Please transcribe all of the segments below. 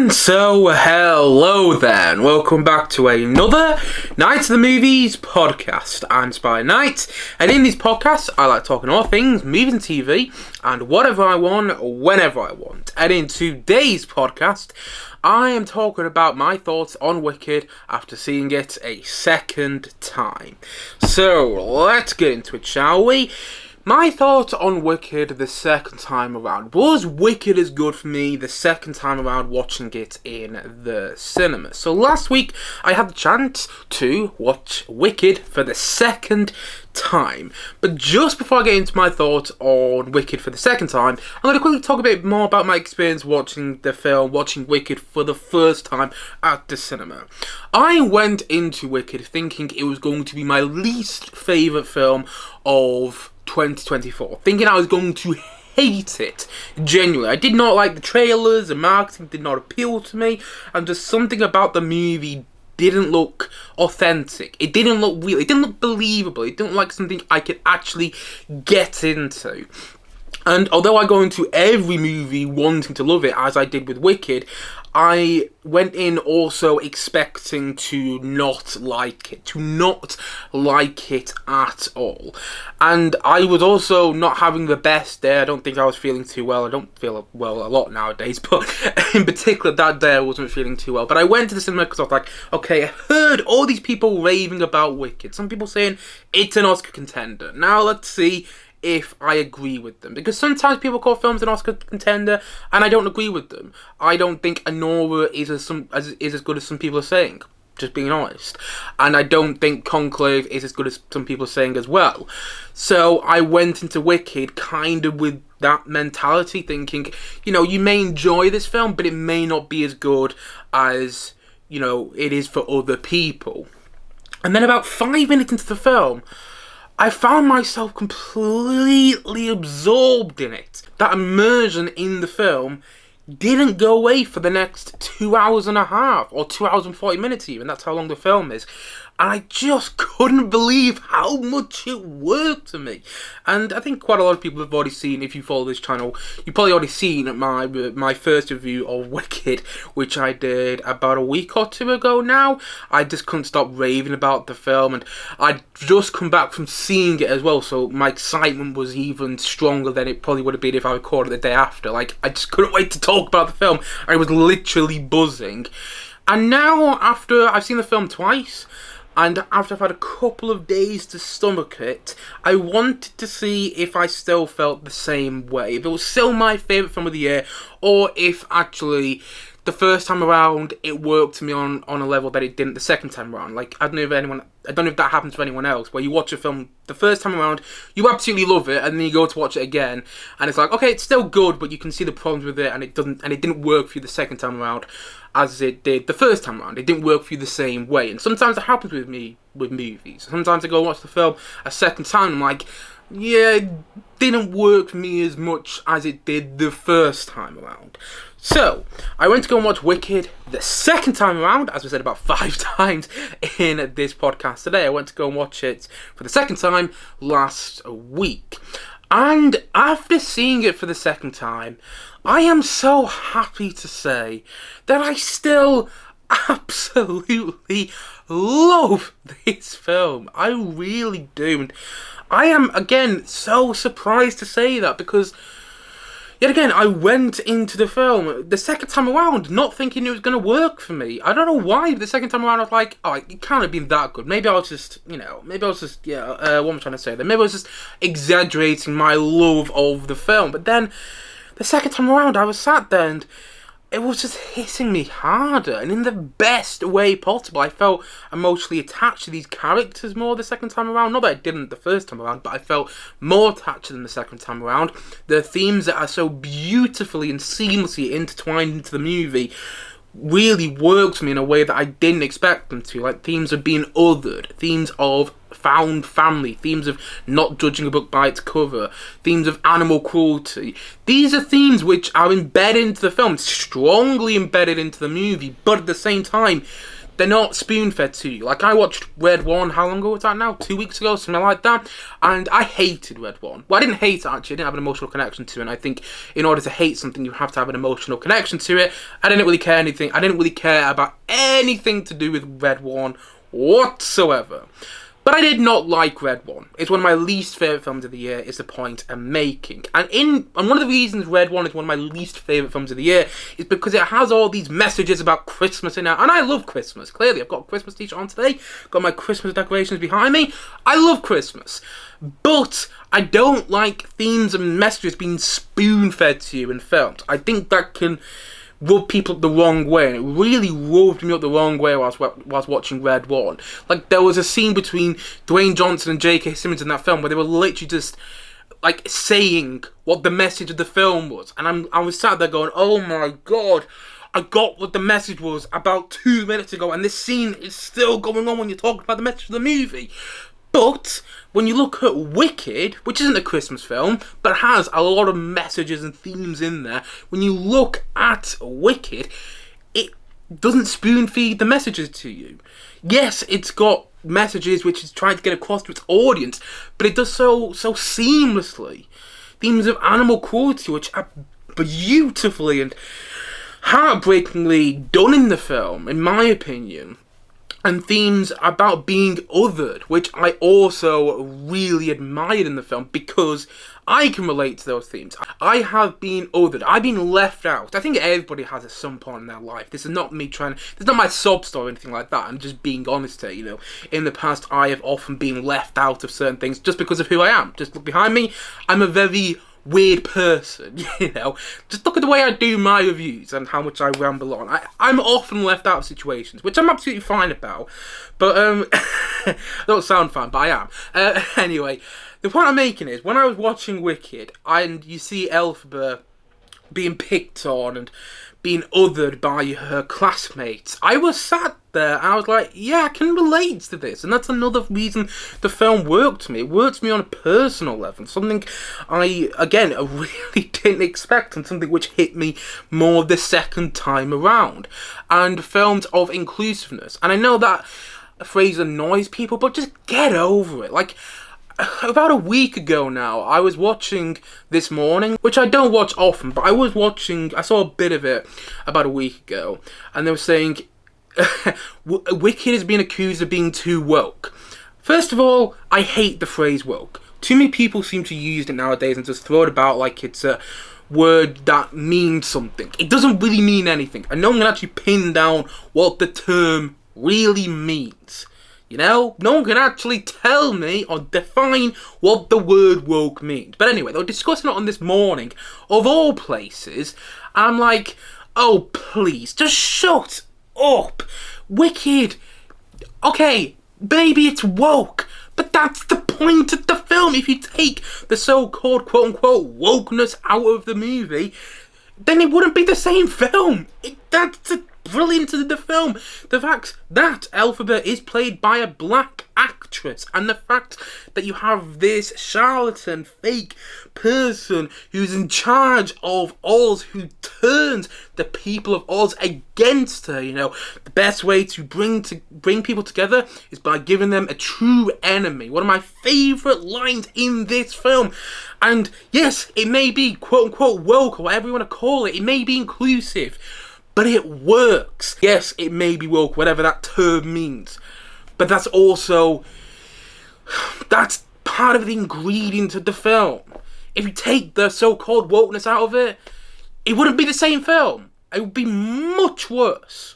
And so, hello then, welcome back to another Night of the Movies podcast, and by night, and in these podcasts, I like talking all things movies and TV, and whatever I want, whenever I want. And in today's podcast, I am talking about my thoughts on Wicked after seeing it a second time. So, let's get into it, shall we? My thoughts on Wicked the second time around. Was Wicked as good for me the second time around watching it in the cinema? So last week I had the chance to watch Wicked for the second time. But just before I get into my thoughts on Wicked for the second time, I'm going to quickly talk a bit more about my experience watching the film, watching Wicked for the first time at the cinema. I went into Wicked thinking it was going to be my least favourite film of 2024, thinking I was going to hate it. Genuinely, I did not like the trailers, the marketing did not appeal to me, and just something about the movie didn't look authentic. It didn't look real. It didn't look believable. It didn't look like something I could actually get into. And although I go into every movie wanting to love it, as I did with Wicked, I went in also expecting to not like it at all. And I was also not having the best day. I don't think I was feeling too well. I don't feel well a lot nowadays, but in particular that day I wasn't feeling too well. But I went to the cinema because I was like, okay, I heard all these people raving about Wicked. Some people saying it's an Oscar contender. Now let's see if I agree with them, because sometimes people call films an Oscar contender and I don't agree with them. I don't think Anora is as good as some people are saying, just being honest, and I don't think Conclave is as good as some people are saying as well. So I went into Wicked kind of with that mentality, thinking, you know, you may enjoy this film, but it may not be as good as, you know, it is for other people. And then about 5 minutes into the film, I found myself completely absorbed in it. That immersion in the film didn't go away for the next 2 hours and a half, or 2 hours and 40 minutes even. That's how long the film is. And I just couldn't believe how much it worked for me. And I think quite a lot of people have already seen, if you follow this channel, you've probably already seen my first review of Wicked, which I did about a week or two ago now. I just couldn't stop raving about the film, and I'd just come back from seeing it as well, so my excitement was even stronger than it probably would have been if I recorded the day after. Like, I just couldn't wait to talk about the film. I was literally buzzing. And now, after I've seen the film twice, and after I've had a couple of days to stomach it, I wanted to see if I still felt the same way. If it was still my favourite film of the year, or if actually the first time around it worked to me on a level that it didn't the second time around. Like, I don't know if that happens to anyone else, where you watch a film the first time around, you absolutely love it, and then you go to watch it again, and it's like, okay, it's still good, but you can see the problems with it, and it didn't work for you the second time around as it did the first time around. It didn't work for you the same way. And sometimes it happens with me with movies. Sometimes I go watch the film a second time, and I'm like, yeah, it didn't work for me as much as it did the first time around. So, I went to go and watch Wicked the second time around, as I said about 5 times in this podcast today. I went to go and watch it for the second time last week. And after seeing it for the second time, I am so happy to say that I still absolutely love this film. I really do. And I am, again, so surprised to say that, because yet again, I went into the film the second time around not thinking it was going to work for me. I don't know why, but the second time around I was like, oh, it can't have been that good. Maybe I was just, what am I trying to say there? Maybe I was just exaggerating my love of the film. But then, the second time around, I was sat there and it was just hitting me harder, and in the best way possible. I felt emotionally attached to these characters more the second time around. Not that I didn't the first time around, but I felt more attached to them the second time around. The themes that are so beautifully and seamlessly intertwined into the movie really worked for me in a way that I didn't expect them to. Like, themes of being othered, themes of found family, themes of not judging a book by its cover, themes of animal cruelty. These are themes which are embedded into the film, strongly embedded into the movie, but at the same time, they're not spoon-fed to you. Like, I watched Red One, how long ago was that now? 2 weeks ago, something like that. And I hated Red One. Well, I didn't hate it, actually. I didn't have an emotional connection to it. And I think in order to hate something, you have to have an emotional connection to it. I didn't really care anything. I didn't really care about anything to do with Red One whatsoever. But I did not like Red One. It's one of my least favourite films of the year, is the point I'm making. And one of the reasons Red One is one of my least favourite films of the year is because it has all these messages about Christmas in it. And I love Christmas, clearly. I've got a Christmas t-shirt on today, got my Christmas decorations behind me. I love Christmas. But I don't like themes and messages being spoon-fed to you in films. I think that can rub people up the wrong way, and it really rubbed me up the wrong way whilst watching Red One. Like, there was a scene between Dwayne Johnson and J.K. Simmons in that film where they were literally just like saying what the message of the film was, and I was sat there going, oh my god, I got what the message was about 2 minutes ago, and this scene is still going on when you're talking about the message of the movie. But when you look at Wicked, which isn't a Christmas film, but has a lot of messages and themes in there, when you look at Wicked, it doesn't spoon feed the messages to you. Yes, it's got messages which it's trying to get across to its audience, but it does so seamlessly. Themes of animal cruelty, which are beautifully and heartbreakingly done in the film, in my opinion. And themes about being othered, which I also really admired in the film because I can relate to those themes. I have been othered. I've been left out. I think everybody has at some point in their life. This is not me this is not my sob story or anything like that. I'm just being honest here, you know. In the past, I have often been left out of certain things just because of who I am. Just look behind me. I'm a very weird person, you know. Just look at the way I do my reviews and how much I ramble on. I'm often left out of situations, which I'm absolutely fine about. But I don't sound fine, but I am. Anyway, the point I'm making is when I was watching Wicked and you see Elphaba being picked on and being othered by her classmates, I was sat there and I was like, yeah, I can relate to this. And that's another reason the film worked me. It worked me on a personal level. Something I really didn't expect, and something which hit me more the second time around. And films of inclusiveness. And I know that phrase annoys people, but just get over it. Like, about a week ago now, I was watching This Morning, which I don't watch often, but I saw a bit of it about a week ago, and they were saying, Wicked is being accused of being too woke. First of all, I hate the phrase woke. Too many people seem to use it nowadays and just throw it about like it's a word that means something. It doesn't really mean anything, and no one can actually pin down what the term really means. You know, no one can actually tell me or define what the word woke means. But anyway, they were discussing it on This Morning, of all places. I'm like, oh, please, just shut up. Wicked. Okay, maybe it's woke, but that's the point of the film. If you take the so-called quote-unquote wokeness out of the movie, then it wouldn't be the same film. That's the brilliance of the film. The fact that Elphaba is played by a black actress, and the fact that you have this charlatan, fake person who's in charge of Oz, who turns the people of Oz against her. You know, the best way to bring people together is by giving them a true enemy. One of my favourite lines in this film. And yes, it may be quote-unquote woke, or whatever you want to call it. It may be inclusive, but it works. Yes, it may be woke, whatever that term means. But that's part of the ingredient of the film. If you take the so-called wokeness out of it, it wouldn't be the same film. It would be much worse.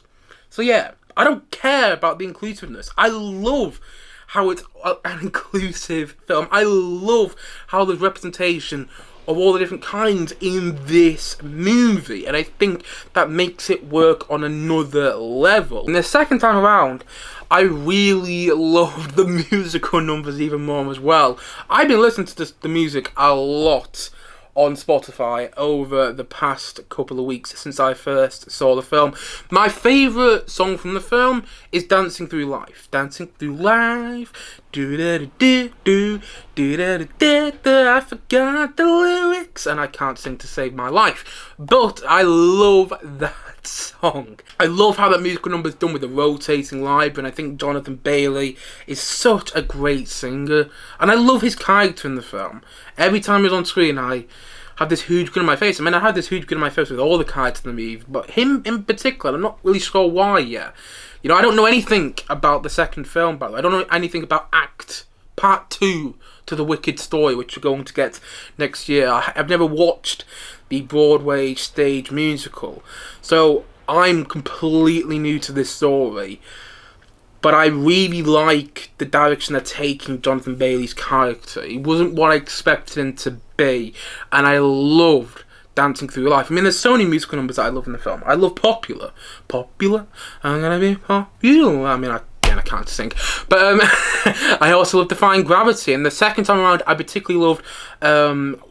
So yeah, I don't care about the inclusiveness. I love how it's an inclusive film. I love how there's representation of all the different kinds in this movie, and I think that makes it work on another level. And the second time around, I really loved the musical numbers even more as well. I've been listening to the music a lot on Spotify over the past couple of weeks since I first saw the film. My favourite song from the film is Dancing Through Life. Dancing Through Life. Do da da do do do da da da. I forgot the lyrics and I can't sing to save my life. But I love that song. I love how that musical number is done with the rotating live, and I think Jonathan Bailey is such a great singer. And I love his character in the film. Every time he's on screen, I have this huge grin on my face. I mean, I had this huge grin on my face with all the characters in the movie, but him in particular, I'm not really sure why yet. You know, I don't know anything about the second film, by the way. I don't know anything about Part 2 to the Wicked story, which we're going to get next year. I've never watched the Broadway stage musical, so I'm completely new to this story. But I really like the direction they're taking Jonathan Bailey's character. He wasn't what I expected him to be, and I loved Dancing Through Life. I mean, there's so many musical numbers that I love in the film. I love Popular. Popular, I'm gonna be popular. I mean, I can't sing. But I also love Defying Gravity. And the second time around, I particularly loved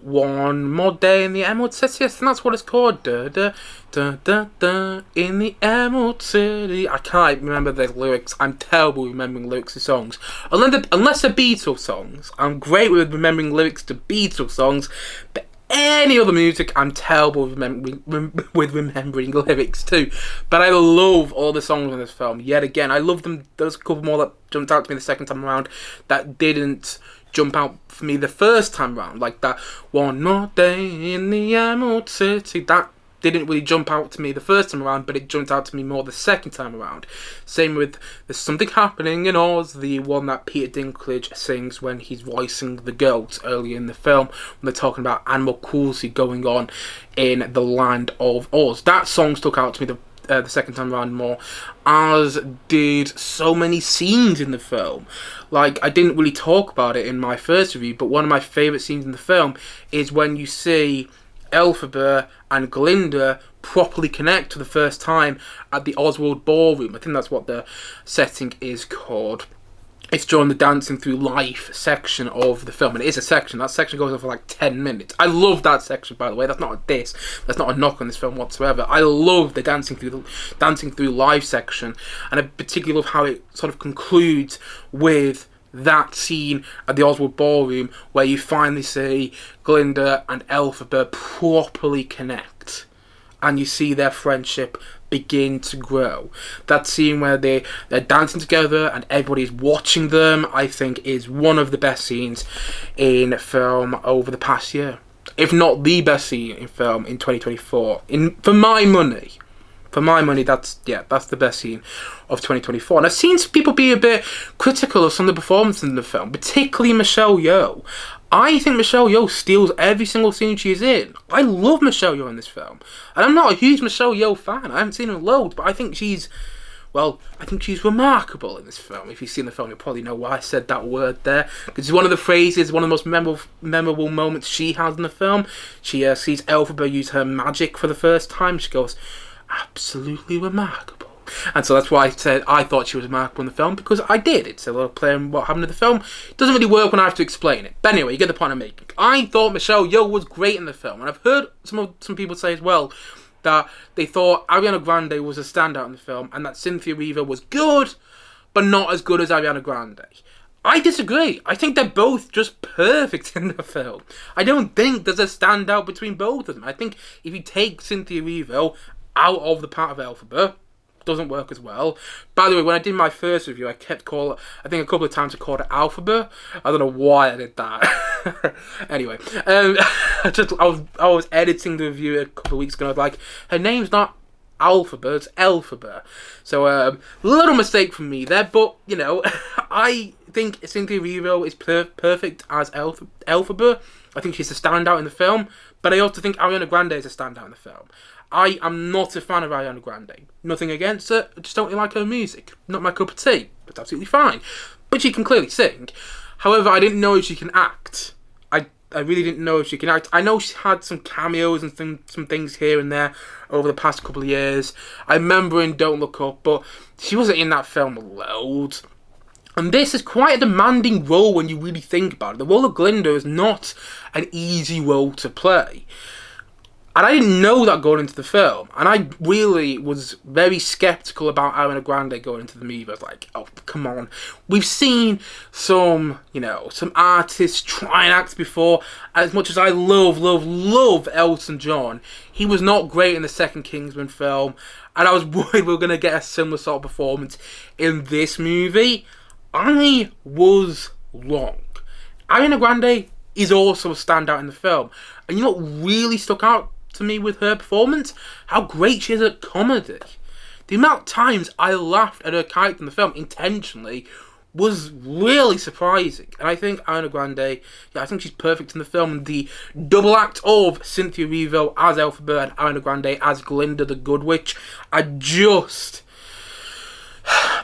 One More Day in the Emerald City. I think that's what it's called. Da, da, da, da, da, in the Emerald City. I can't remember the lyrics. I'm terrible remembering lyrics to songs. Unless they're Beatles songs. I'm great with remembering lyrics to Beatles songs. But any other music, I'm terrible with remembering lyrics too. But I love all the songs in this film. Yet again, I love them. There's a couple more that jumped out to me the second time around that didn't jump out for me the first time around. Like that One More Day in the Emerald City. That didn't really jump out to me the first time around, but it jumped out to me more the second time around. Same with There's Something Happening in Oz, the one that Peter Dinklage sings when he's voicing the goat earlier in the film, when they're talking about animal cruelty going on in the land of Oz. That song stuck out to me the second time around more, as did so many scenes in the film. Like, I didn't really talk about it in my first review, but one of my favourite scenes in the film is when you see Elphaba and Glinda properly connect for the first time at the Oswald Ballroom. I think that's what the setting is called. It's during the Dancing Through Life section of the film, and it is a section. That section goes on for like 10 minutes. I love that section, by the way. That's not a diss. That's not a knock on this film whatsoever. I love the Dancing Through Life section, and I particularly love how it sort of concludes with that scene at the Oswald Ballroom where you finally see Glinda and Elphaba properly connect, and you see their friendship begin to grow. That scene where they're dancing together and everybody's watching them, I think, is one of the best scenes in film over the past year, if not the best scene in film in 2024. For my money, that's the best scene of 2024. And I've seen some people be a bit critical of some of the performances in the film, particularly Michelle Yeoh. I think Michelle Yeoh steals every single scene she's in. I love Michelle Yeoh in this film. And I'm not a huge Michelle Yeoh fan. I haven't seen her loads, but I think she's remarkable in this film. If you've seen the film, you'll probably know why I said that word there. Because it's one of the phrases, one of the most memorable moments she has in the film. She sees Elphaba use her magic for the first time. She goes, absolutely remarkable. And so that's why I said I thought she was remarkable in the film, because I did. It's a little play on what happened in the film. It doesn't really work when I have to explain it. But anyway, you get the point I'm making. I thought Michelle Yeoh was great in the film, and I've heard some people say as well that they thought Ariana Grande was a standout in the film, and that Cynthia Erivo was good, but not as good as Ariana Grande. I disagree. I think they're both just perfect in the film. I don't think there's a standout between both of them. I think if you take Cynthia Erivo out of the part of Elphaba, doesn't work as well. By the way, when I did my first review, I think a couple of times I called it Alphaba. I don't know why I did that. Anyway, I was editing the review a couple of weeks ago, and I was like, her name's not Alphaba, it's Elphaba. So, little mistake from me there, but, you know, I think Cynthia Erivo is perfect as Elphaba. I think she's a standout in the film, but I also think Ariana Grande is a standout in the film. I am not a fan of Ariana Grande. Nothing against her, I just don't really like her music. Not my cup of tea. That's absolutely fine. But she can clearly sing. However, I didn't know if she can act. I really didn't know if she can act. I know she had some cameos and some things here and there over the past couple of years. I remember in Don't Look Up, but she wasn't in that film loads. And this is quite a demanding role when you really think about it. The role of Glinda is not an easy role to play. And I didn't know that going into the film. And I really was very skeptical about Ariana Grande going into the movie. I was like, oh, come on. We've seen some artists try and act before. As much as I love Elton John, he was not great in the second Kingsman film. And I was worried we were going to get a similar sort of performance in this movie. I was wrong. Ariana Grande is also a standout in the film. And you know what really stuck out to me with her performance? How great she is at comedy. The amount of times I laughed at her character in the film intentionally was really surprising. And I think Ariana Grande, I think she's perfect in the film. And the double act of Cynthia Erivo as Elphaba and Ariana Grande as Glinda the Good Witch are just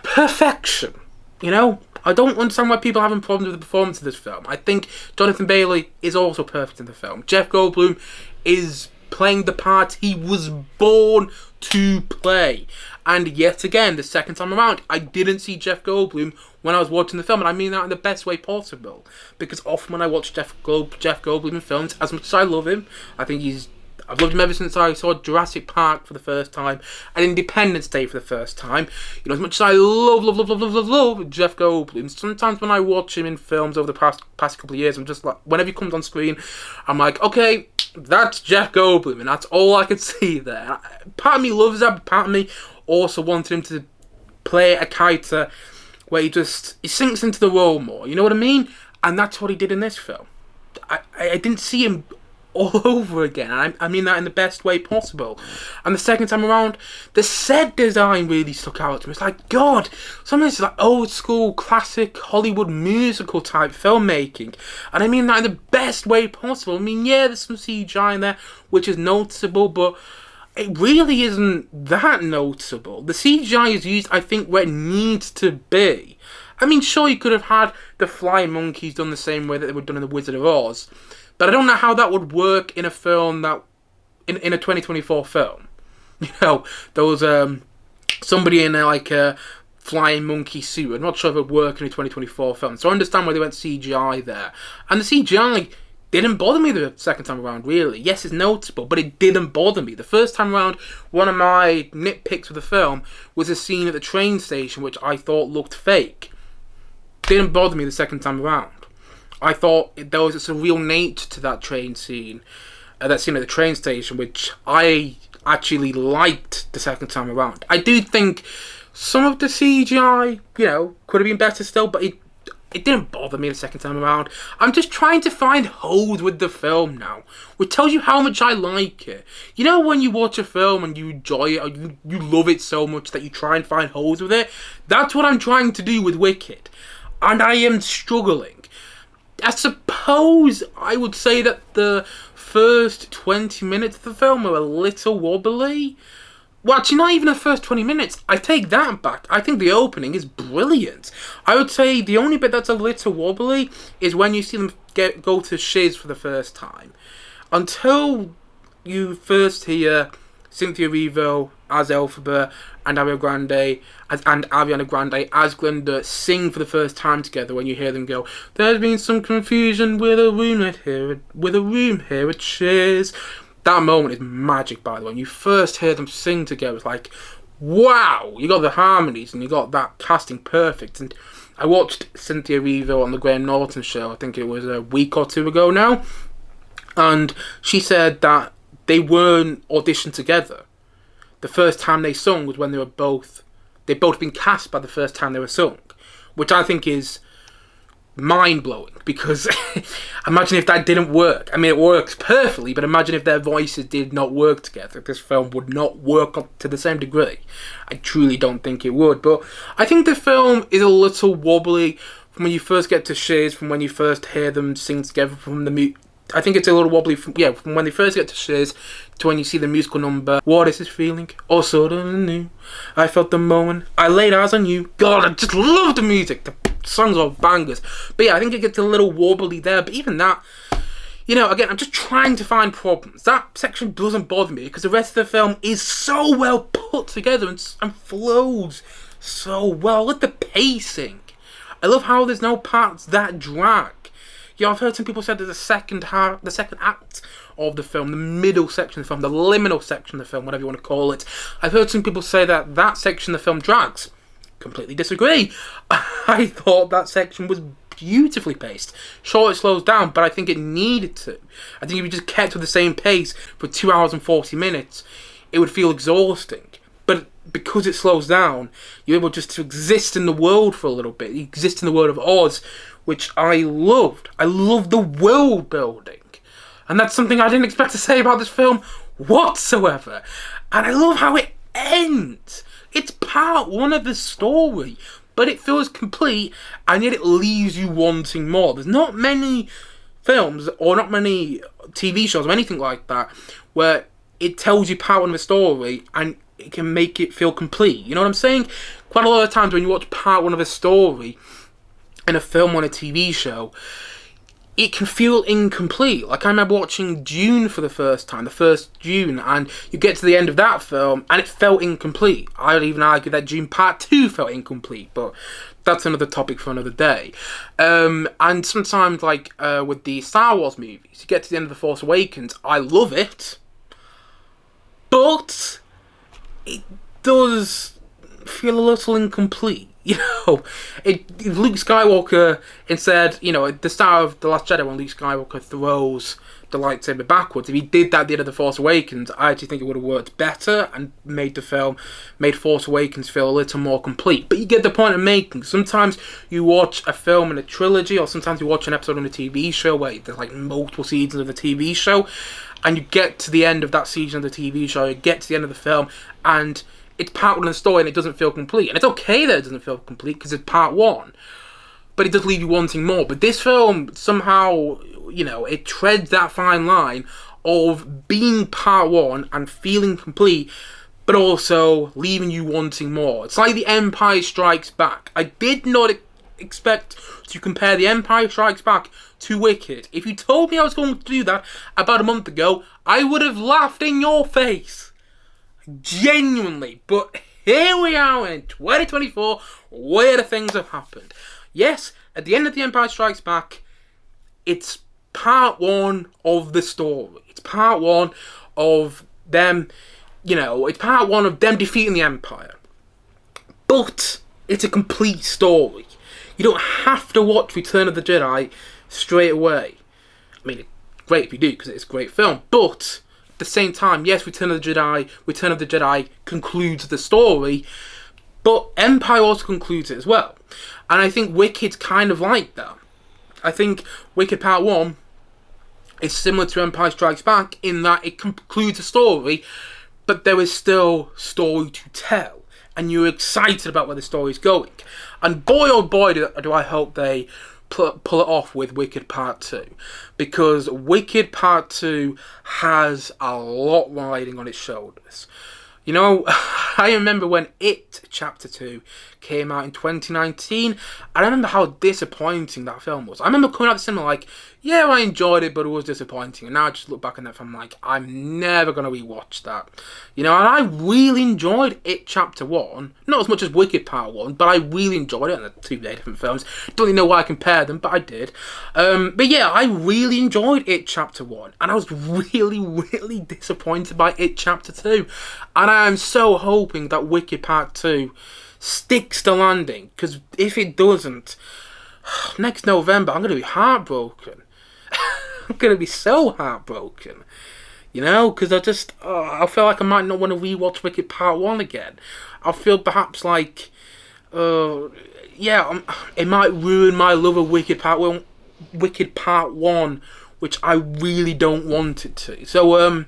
perfection. You know? I don't understand why people are having problems with the performance of this film. I think Jonathan Bailey is also perfect in the film. Jeff Goldblum is playing the part he was born to play. And yet again, the second time around, I didn't see Jeff Goldblum when I was watching the film. And I mean that in the best way possible. Because often when I watch Jeff Goldblum in films, as much as I love him, I've loved him ever since I saw Jurassic Park for the first time and Independence Day for the first time. You know, as much as I love Jeff Goldblum, sometimes when I watch him in films over the past couple of years, I'm just like, whenever he comes on screen, I'm like, okay, that's Jeff Goldblum, and that's all I could see there. Part of me loves that, but part of me also wanted him to play a character where he sinks into the role more. You know what I mean? And that's what he did in this film. I didn't see him all over again, and I mean that in the best way possible. And the second time around, the set design really stuck out to me. It's like, God, some of this is like old school classic Hollywood musical type filmmaking, and I mean that in the best way possible. I mean, yeah, there's some CGI in there which is noticeable, but it really isn't that noticeable. The CGI is used, I think, where it needs to be. I mean, sure, you could have had the flying monkeys done the same way that they were done in The Wizard of Oz, but I don't know how that would work in a film in a 2024 film. You know, there was somebody in a flying monkey suit. I'm not sure if it would work in a 2024 film. So I understand why they went CGI there. And the CGI didn't bother me the second time around, really. Yes, it's noticeable, but it didn't bother me. The first time around, one of my nitpicks with the film was a scene at the train station which I thought looked fake. Didn't bother me the second time around. I thought there was a surreal nature to that train scene, that scene at the train station, which I actually liked the second time around. I do think some of the CGI, could have been better still, but it didn't bother me the second time around. I'm just trying to find holes with the film now, which tells you how much I like it. You know when you watch a film and you enjoy it, or you love it so much that you try and find holes with it? That's what I'm trying to do with Wicked, and I am struggling. I suppose I would say that the first 20 minutes of the film are a little wobbly. Well, actually, not even the first 20 minutes. I take that back. I think the opening is brilliant. I would say the only bit that's a little wobbly is when you see them go to Shiz for the first time. Until you first hear Cynthia Erivo as Elphaba and Ariana Grande as Glinda sing for the first time together, when you hear them go, "There's been some confusion with a room here at Shiz." That moment is magic, by the way. When you first hear them sing together, it's like, wow, you got the harmonies and you got that casting perfect. And I watched Cynthia Erivo on the Graham Norton show, I think it was a week or two ago now, and she said that they weren't auditioned together. The first time they sung was when they'd both been cast by the first time they were sung, which I think is mind-blowing, because imagine if that didn't work. I mean, it works perfectly, but imagine if their voices did not work together. This film would not work up to the same degree. I truly don't think it would, but I think the film is a little wobbly from when you first get to Shiz, from when you first hear them sing together, I think it's a little wobbly from when they first get to Shiz to when you see the musical number. What is this feeling? All suddenly new. I felt the moment I laid eyes on you. God, I just love the music. The songs are bangers. But yeah, I think it gets a little wobbly there. But even that, again, I'm just trying to find problems. That section doesn't bother me because the rest of the film is so well put together and flows so well. Look at the pacing. I love how there's no parts that drag. Yeah, I've heard some people say that the second act of the film, the middle section of the film, the liminal section of the film, whatever you want to call it, I've heard some people say that that section of the film drags. Completely disagree. I thought that section was beautifully paced. Sure, it slows down, but I think it needed to. I think if you just kept with the same pace for 2 hours and 40 minutes, it would feel exhausting. But because it slows down, you're able just to exist in the world for a little bit. You exist in the world of Oz, which I loved. I loved the world building. And that's something I didn't expect to say about this film whatsoever. And I love how it ends. It's part one of the story, but it feels complete, and yet it leaves you wanting more. There's not many films, or not many TV shows, or anything like that, where it tells you part one of a story, and it can make it feel complete. You know what I'm saying? Quite a lot of times when you watch part one of a story in a film or a TV show, it can feel incomplete. Like, I remember watching Dune for the first time, the first Dune, and you get to the end of that film, and it felt incomplete. I would even argue that Dune Part 2 felt incomplete, but that's another topic for another day. And sometimes, like, with the Star Wars movies, you get to the end of The Force Awakens, I love it, but it does feel a little incomplete. You know, Luke Skywalker, instead, you know, at the start of The Last Jedi, when Luke Skywalker throws the lightsaber backwards, if he did that at the end of The Force Awakens, I actually think it would have worked better and made Force Awakens feel a little more complete. But you get the point I'm making. Sometimes you watch a film in a trilogy, or sometimes you watch an episode on a TV show where there's like multiple seasons of the TV show, and you get to the end of that season of the TV show, you get to the end of the film, and it's part one of the story and it doesn't feel complete. And it's okay that it doesn't feel complete because it's part one. But it does leave you wanting more. But this film, somehow, you know, it treads that fine line of being part one and feeling complete, but also leaving you wanting more. It's like The Empire Strikes Back. I did not expect to compare The Empire Strikes Back to Wicked. If you told me I was going to do that about a month ago, I would have laughed in your face. Genuinely. But here we are in 2024, where the things have happened. Yes, at the end of The Empire Strikes Back, it's part one of the story. It's part one of them, you know, it's part one of them defeating the Empire. But it's a complete story. You don't have to watch Return of the Jedi straight away. I mean, it's great if you do, because it's a great film. But at the same time, yes, Return of the Jedi concludes the story, but Empire also concludes it as well. And I think Wicked's kind of like that. I think Wicked Part 1 is similar to Empire Strikes Back in that it concludes a story, but there is still story to tell. And you're excited about where the story's going. And boy oh boy do I hope they pull it off with Wicked Part 2. Because Wicked Part 2 has a lot riding on its shoulders. You know, I remember when It Chapter 2 came out in 2019, I remember how disappointing that film was. I remember coming out of the cinema like, yeah, I enjoyed it, but it was disappointing. And now I just look back on that film like, I'm never going to rewatch that. You know, and I really enjoyed It Chapter 1. Not as much as Wicked Part 1, but I really enjoyed it. And they're two very different films. Don't really know why I compared them, but I did. But yeah, I really enjoyed It Chapter 1. And I was really, really disappointed by It Chapter 2. And I am so hoping that Wicked Part 2 sticks the landing. Because if it doesn't, next November, I'm going to be heartbroken. I'm going to be so heartbroken. You know, because I feel like I might not want to rewatch Wicked Part 1 again. I feel perhaps like, it might ruin my love of Wicked Part 1, which I really don't want it to. So,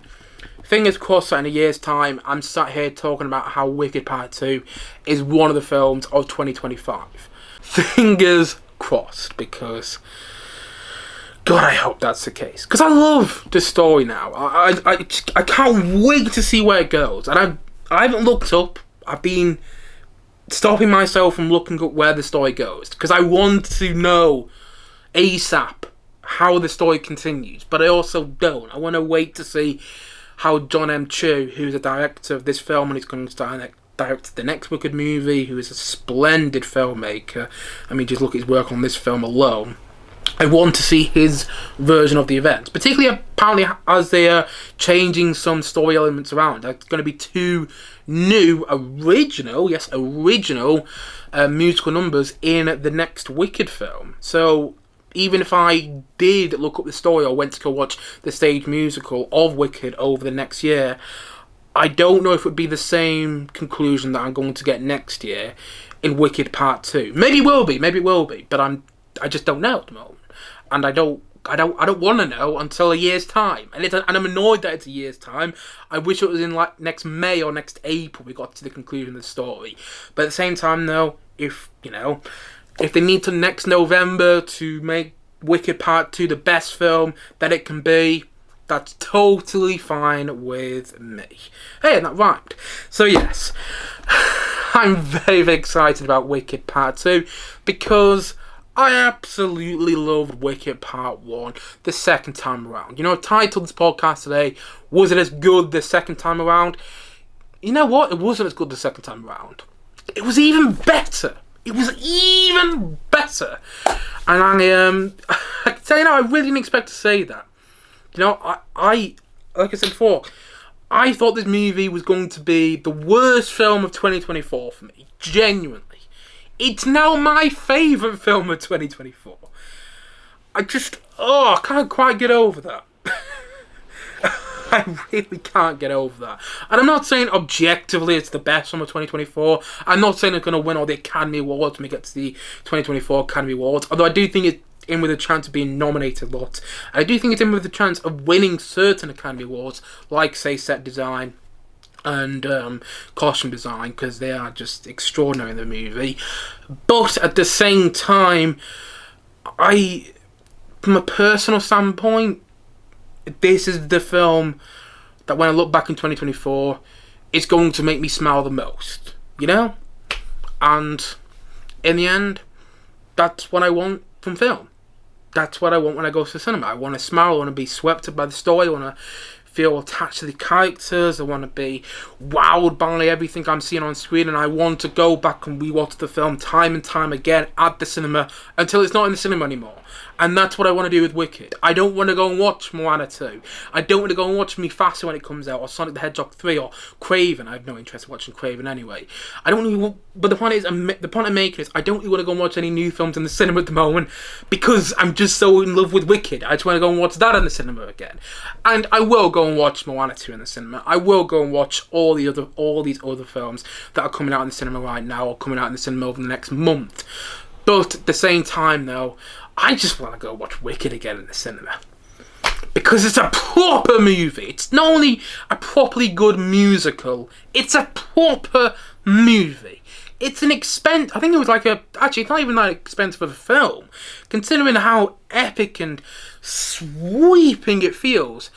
fingers crossed that in a year's time, I'm sat here talking about how Wicked Part 2 is one of the films of 2025. Fingers crossed, because God, I hope that's the case. Because I love the story now. I can't wait to see where it goes. And I haven't looked up. I've been stopping myself from looking up where the story goes. Because I want to know ASAP how the story continues. But I also don't. I want to wait to see how Jon M. Chu, who's the director of this film and he's going to direct the next Wicked movie, who is a splendid filmmaker. I mean, just look at his work on this film alone. I want to see his version of the events, particularly apparently as they are changing some story elements around. There's going to be 2 new original musical numbers in the next Wicked film. So even if I did look up the story or went to go watch the stage musical of Wicked over the next year, I don't know if it would be the same conclusion that I'm going to get next year in Wicked Part 2. Maybe it will be, but I just don't know at the moment. And I don't want to know until a year's time. And I'm annoyed that it's a year's time. I wish it was in like next May or next April we got to the conclusion of the story. But at the same time, though, if they need to next November to make Wicked Part 2 the best film that it can be, that's totally fine with me. Hey, that rhymed. So yes, I'm very, very excited about Wicked Part 2 because I absolutely loved Wicked Part 1 the second time around. I titled this podcast today, was it as good the second time around? You know what? It wasn't as good the second time around. It was even better. And I can tell you now, I really didn't expect to say that. I like I said before, I thought this movie was going to be the worst film of 2024 for me. Genuinely. It's now my favourite film of 2024. I can't quite get over that. I really can't get over that. And I'm not saying objectively it's the best film of 2024. I'm not saying it's going to win all the Academy Awards when we get to the 2024 Academy Awards. Although I do think it's in with a chance of being nominated a lot. I do think it's in with a chance of winning certain Academy Awards, like, say, set design and costume design, because they are just extraordinary in the movie. But at the same time, from a personal standpoint, this is the film that when I look back in 2024, it's going to make me smile the most, And in the end, that's what I want from film. That's what I want when I go to the cinema. I want to smile, I want to be swept up by the story, I want to feel attached to the characters, I want to be wowed by everything I'm seeing on screen, and I want to go back and rewatch the film time and time again at the cinema until it's not in the cinema anymore. And that's what I want to do with Wicked. I don't want to go and watch Moana 2. I don't want to go and watch Mufasa when it comes out, or Sonic the Hedgehog 3, or Craven. I have no interest in watching Craven anyway. I don't really, but the point I'm making is I don't really want to go and watch any new films in the cinema at the moment because I'm just so in love with Wicked. I just want to go and watch that in the cinema again. And I will go and watch Moana 2 in the cinema. I will go and watch all these other films that are coming out in the cinema right now, or coming out in the cinema over the next month. But at the same time, though, I just want to go watch Wicked again in the cinema. Because it's a proper movie. It's not only a properly good musical, it's a proper movie. It's an expense. I think it was actually, it's not even that expensive of a film. Considering how epic and sweeping it feels.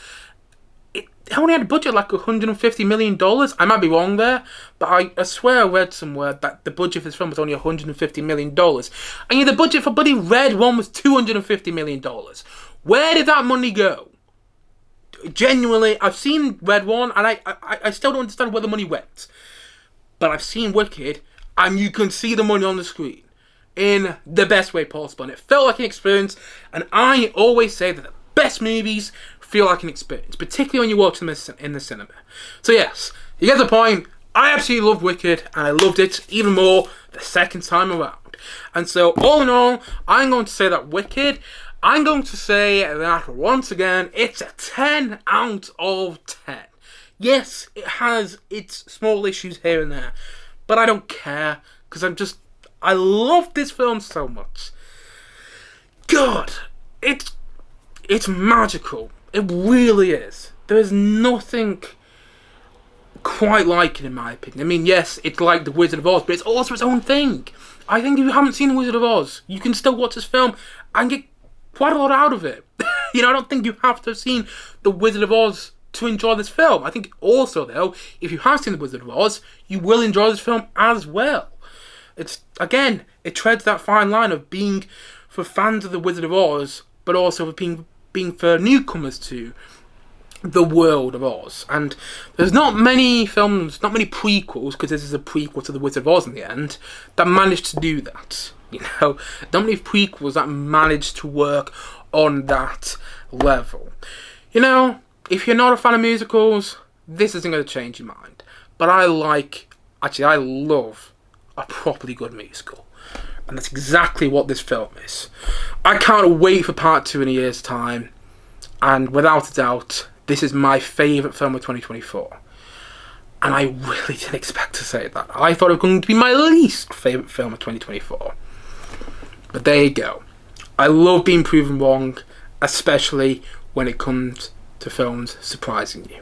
It only had a budget like $150 million. I might be wrong there, but I swear I read somewhere that the budget for this film was only $150 million. And the budget for bloody Red One was $250 million. Where did that money go? Genuinely, I've seen Red One, and I still don't understand where the money went. But I've seen Wicked, and you can see the money on the screen in the best way possible. And it felt like an experience, and I always say that the best movies feel like an experience, particularly when you watch them in the cinema. So yes, you get the point. I absolutely love Wicked, and I loved it even more the second time around. And so, all in all, I'm going to say that Wicked, I'm going to say that once again, it's a 10 out of 10. Yes, it has its small issues here and there, but I don't care, because I love this film so much. God, it's magical. It really is. There is nothing quite like it, in my opinion. I mean, yes, it's like The Wizard of Oz, but it's also its own thing. I think if you haven't seen The Wizard of Oz, you can still watch this film and get quite a lot out of it. I don't think you have to have seen The Wizard of Oz to enjoy this film. I think also, though, if you have seen The Wizard of Oz, you will enjoy this film as well. It treads that fine line of being for fans of The Wizard of Oz, but also for being for newcomers to the world of Oz. And there's not many films, not many prequels, because this is a prequel to The Wizard of Oz in the end, that managed to do that. You know, I don't believe prequels that managed to work on that level. You know, if you're not a fan of musicals, this isn't going to change your mind. But I love a properly good musical. And that's exactly what this film is. I can't wait for part 2 in a year's time. And without a doubt, this is my favourite film of 2024. And I really didn't expect to say that. I thought it was going to be my least favourite film of 2024. But there you go. I love being proven wrong, especially when it comes to films surprising you.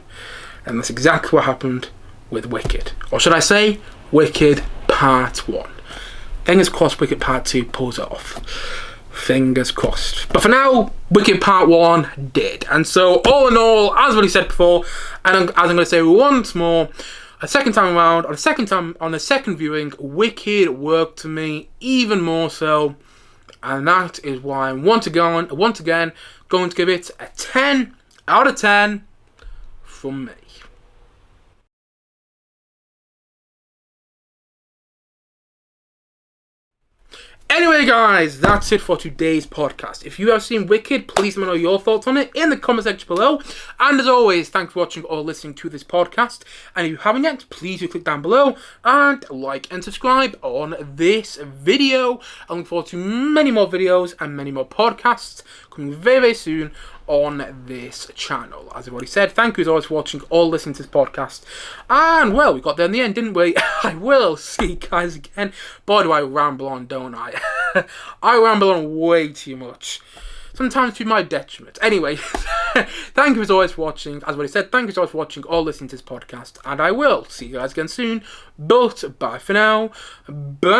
And that's exactly what happened with Wicked. Or should I say, Wicked Part 1. Fingers crossed Wicked Part 2 pulls it off. Fingers crossed. But for now, Wicked Part 1 did. And so, all in all, as I've already said before, and as I'm going to say once more, a second time around, on the second viewing, Wicked worked to me even more so. And that is why I'm once again going to give it a 10 out of 10 from me. Anyway, guys, that's it for today's podcast. If you have seen Wicked, please let me know your thoughts on it in the comment section below. And as always, thanks for watching or listening to this podcast. And if you haven't yet, please do click down below and like and subscribe on this video. I look forward to many more videos and many more podcasts coming very, very soon on this channel. As I've already said, thank you as always for watching or listening to this podcast. And well, we got there in the end, didn't we? I will see you guys again. Boy, do I ramble on, don't I? I ramble on way too much. Sometimes to my detriment. Anyway, thank you as always for watching. As I've already said, thank you as always for watching or listening to this podcast. And I will see you guys again soon. But bye for now. Bye.